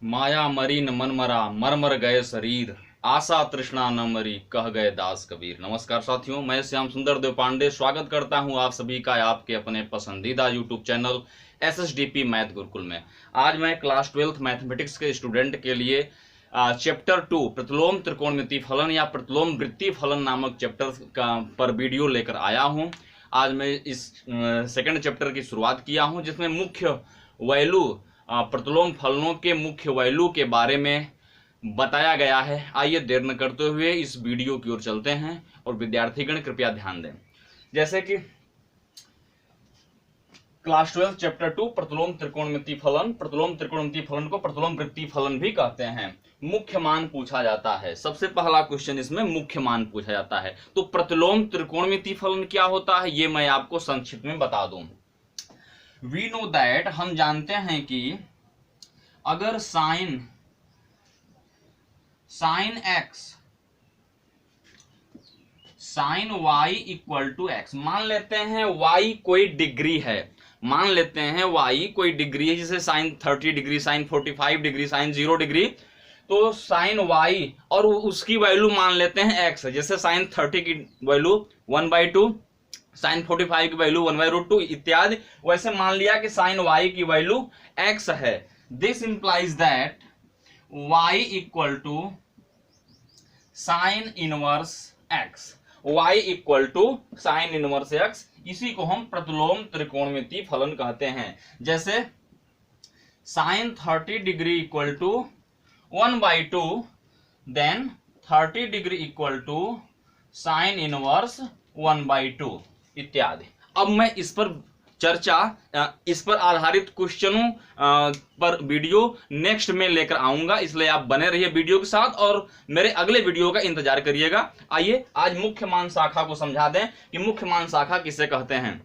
माया मरी न मन मरा, मर मर गए शरीर, आशा तृष्णा न मरी, कह गए दास कबीर। नमस्कार साथियों, मैं श्याम सुंदर देव पांडे स्वागत करता हूं आप सभी का आपके अपने पसंदीदा YouTube channel SSDP math Gurukul में। आज मैं क्लास 12th मैथमेटिक्स के स्टूडेंट के लिए चैप्टर 2 प्रतिलोम त्रिकोणमिति फलन या प्रतिलोम वृत्तीय फलन नामक चैप्टर का पर वीडियो लेकर आया हूं। आज मैं इस सेकंड चैप्टर की शुरुआत किया हूं, जिसमें मुख्य वैल्यू प्रतिलोम फलनों के मुख्य वैल्यू के बारे में बताया गया है। आइए देर न करते हुए इस वीडियो की ओर चलते हैं और विद्यार्थीगण कृपया ध्यान दें। जैसे कि क्लास 12 चैप्टर 2 प्रतिलोम त्रिकोणमिति फलन, प्रतिलोम त्रिकोणमिति फलन को प्रतिलोम वृत्तीय फलन भी कहते हैं। मुख्य मान पूछा जाता है, सबसे पहला क्वेश्चन इसमें मुख्य मान पूछा जाता है। तो प्रतिलोम त्रिकोणमिति फलन क्या होता है ये मैं आपको संक्षिप्त में बता दूं। वी नो दैट, हम जानते हैं कि अगर sine x sine y equal to x, मान लेते हैं y कोई डिग्री है, मान लेते हैं y कोई डिग्री है, जैसे sine 30 degree, sine 45 degree, sine 0 degree. तो साइन y और उसकी वैल्यू मान लेते हैं x, जैसे साइन 30 की वैल्यू 1/2, साइन 45 की वैल्यू 1/√2 इत्यादि। वैसे मान लिया कि साइन y की वैल्यू x है। This implies that y equal to sine inverse x, y equal to sine inverse x। इसी को हम प्रतिलोम त्रिकोणमिति फलन कहते हैं। जैसे sine 30 degree equal to 1/2, then 30 degree equal to sine inverse 1/2 इत्यादि। अब मैं इस पर चर्चा, इस पर आधारित क्वेश्चनों पर वीडियो नेक्स्ट में लेकर आऊंगा, इसलिए आप बने रहिए वीडियो के साथ और मेरे अगले वीडियो का इंतजार करिएगा। आइए आज मुख्य मान शाखा को समझा दें कि मुख्य मान शाखा किसे कहते हैं।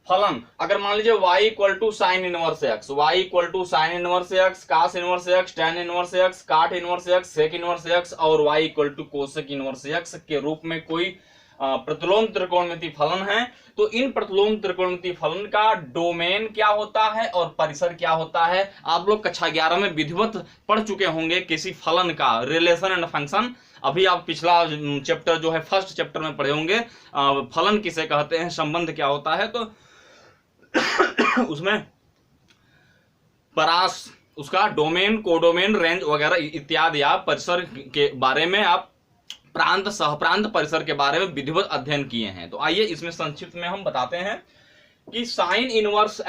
फलन अगर मान लीजिए y equal to sine inverse x, y equal to sine inverse x, cos inverse x, tan inverse x, cot inverse x, sec inverse x और y equal to cosec inverse x के रूप में कोई प्रतिलोम त्रिकोणमिति फलन है, तो इन प्रतिलोम त्रिकोणमिति फलन का डोमेन क्या होता है और परिसर क्या होता है। आप लोग कक्षा 11 में विधिवत पढ़ चुके होंगे किसी फलन का रिलेशन एंड फंक्शन। अभी आप पिछला चैप्टर जो है फर्स्ट चैप्टर में पढ़े होंगे फलन किसे कहते हैं, संबंध क्या होता है। तो उसमें परास, उसका डोमेन, कोडोमेन, रेंज वगैरह इत्यादि आप परिसर के बारे में, आप प्रांत, सहप्रांत परिसर के बारे में विधिवत अध्ययन किए हैं। तो आइए इसमें संक्षिप्त में हम बताते हैं कि साइन इनवर्स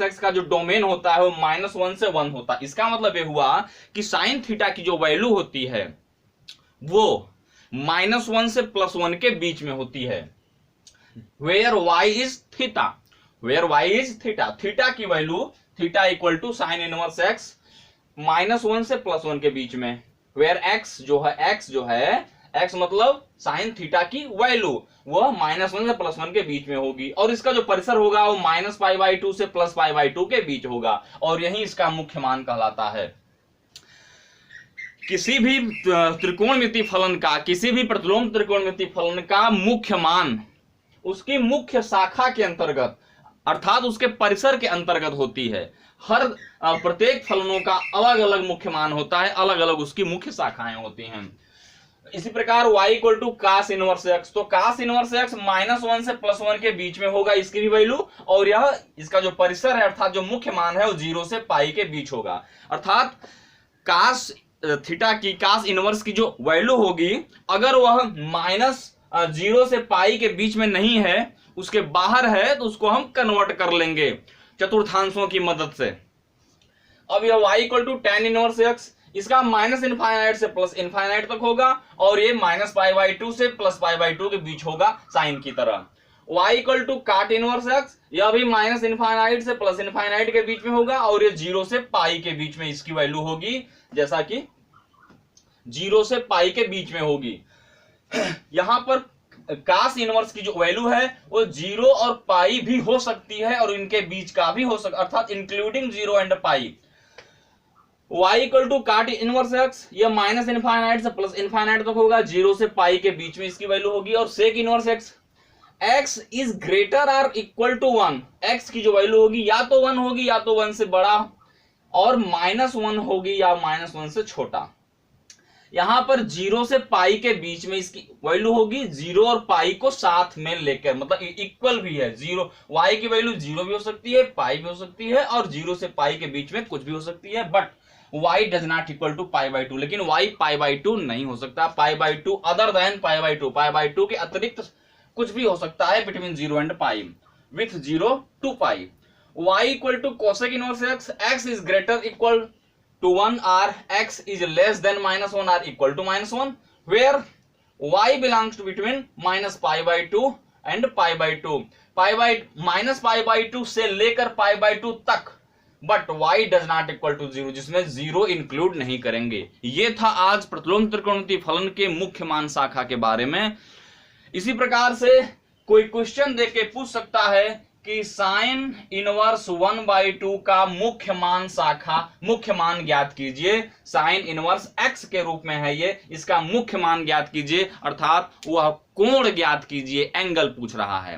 x का जो डोमेन होता है वो -1 से 1 होता है। इसका मतलब ये हुआ कि साइन थीटा की जो वैल्यू होती है वो -1 से +1 के बीच में होती है। Where y is theta, theta की value theta equal to sine inverse x -1 से +1 के बीच में। वेयर x जो है x मतलब साइन थीटा की वैल्यू वह -1 से +1 के बीच में होगी और इसका जो परिसर होगा वो -π/2 से +π/2 के बीच होगा और यही इसका मुख्य मान कहलाता है। किसी भी त्रिकोणमिति फलन का, किसी भी प्रतिलोम त्रिकोणमिति फलन का मुख्य मान उसकी मुख्य शाखा के अंतर्गत अर्थात उसके परिसर के अंतर्गत होती है। हर प्रत्येक फलनों का अलग अलग मुख्य मान होता है, अलग अलग उसकी मुख्य शाखाएं होती हैं। इसी प्रकार y equal to cos inverse x, तो कास इनवर्स x -1 से +1 के बीच में होगा इसकी भी वैल्यू, और यह इसका जो परिसर है अर्थात जो मुख्य मान है वो 0 से पाई के बीच होगा। अर्थात कास थीटा की, कास इनवर्स की जो वैल्यू होगी अगर वह -0 से पाई के बीच में नहीं है, उसके बाहर है, तो उसको हम कन्वर्ट कर लेंगे चतुर्थांशों की मदद से। अब यह y equal to tan inverse x, इसका -∞ से +∞ तक होगा और ये -π/2 से +π/2 के बीच होगा साइन की तरह। y equal to cot inverse x, यह भी -∞ से +∞ के बीच में होगा और ये 0 से पाई के बीच में इसकी वैल्यू होगी, जैसा कि 0 से पाई के बीच में होगी। यहां पर कास इनवर्स की जो वैल्यू है वो 0 और पाई भी हो सकती है और इनके बीच का भी हो सकता, अर्थात including 0 and pi. y equal to cot inverse x, यह -∞ से +∞ तक होगा, 0 से पाई के बीच में इसकी वैल्यू होगी। और sec inverse x, x is greater और इक्वल टू 1, x की जो वैल्यू होगी या तो 1 होगी या तो 1 से बड़ा और -1 होगी या -1 से छोटा। यहां पर 0 से पाई के बीच में इसकी वैल्यू होगी 0 और पाई को साथ में लेकर, मतलब इक्वल भी है। 0 y की वैल्यू 0 भी हो सकती है, पाई भी हो सकती है, और 0 से पाई के बीच में कुछ भी हो सकती है, but y does not equal to π/2। लेकिन y π/2 नहीं हो सकता। π/2 अदर देन π/2, π/2 के अतिरिक्त कुछ भी हो सकता है between 0 and pi, with 0 to pi. y equal to cosec inverse x, x is greater equal to 1 or x is less than -1 or equal to -1, where y belongs to between -π/2 and π/2, -π/2 से लेकर π/2 तक, but y does not equal to 0, जिसमें 0 include नहीं करेंगे। ये था आज प्रतिलोम त्रिकोणमितीय फलन के मुख्य मान शाखा के बारे में। इसी प्रकार से कोई क्वेश्चन देख के पूछ सकता है कि साइन इनवर्स 1/2 का मुख्य मान शाखा, मुख्य मान ज्ञात कीजिए। साइन इनवर्स x के रूप में है ये, इसका मुख्य मान ज्ञात कीजिए, अर्थात वह कोण ज्ञात कीजिए, एंगल पूछ रहा है।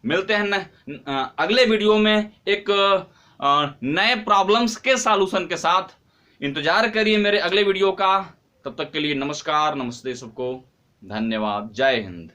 मिलते हैं अगले वीडियो में एक नए प्रॉब्लम्स के सॉल्यूशन के साथ। इंतजार करिए मेरे अगले वीडियो का। तब तक के लिए नमस्कार, नमस्ते, सबको धन्यवाद, जय हिंद।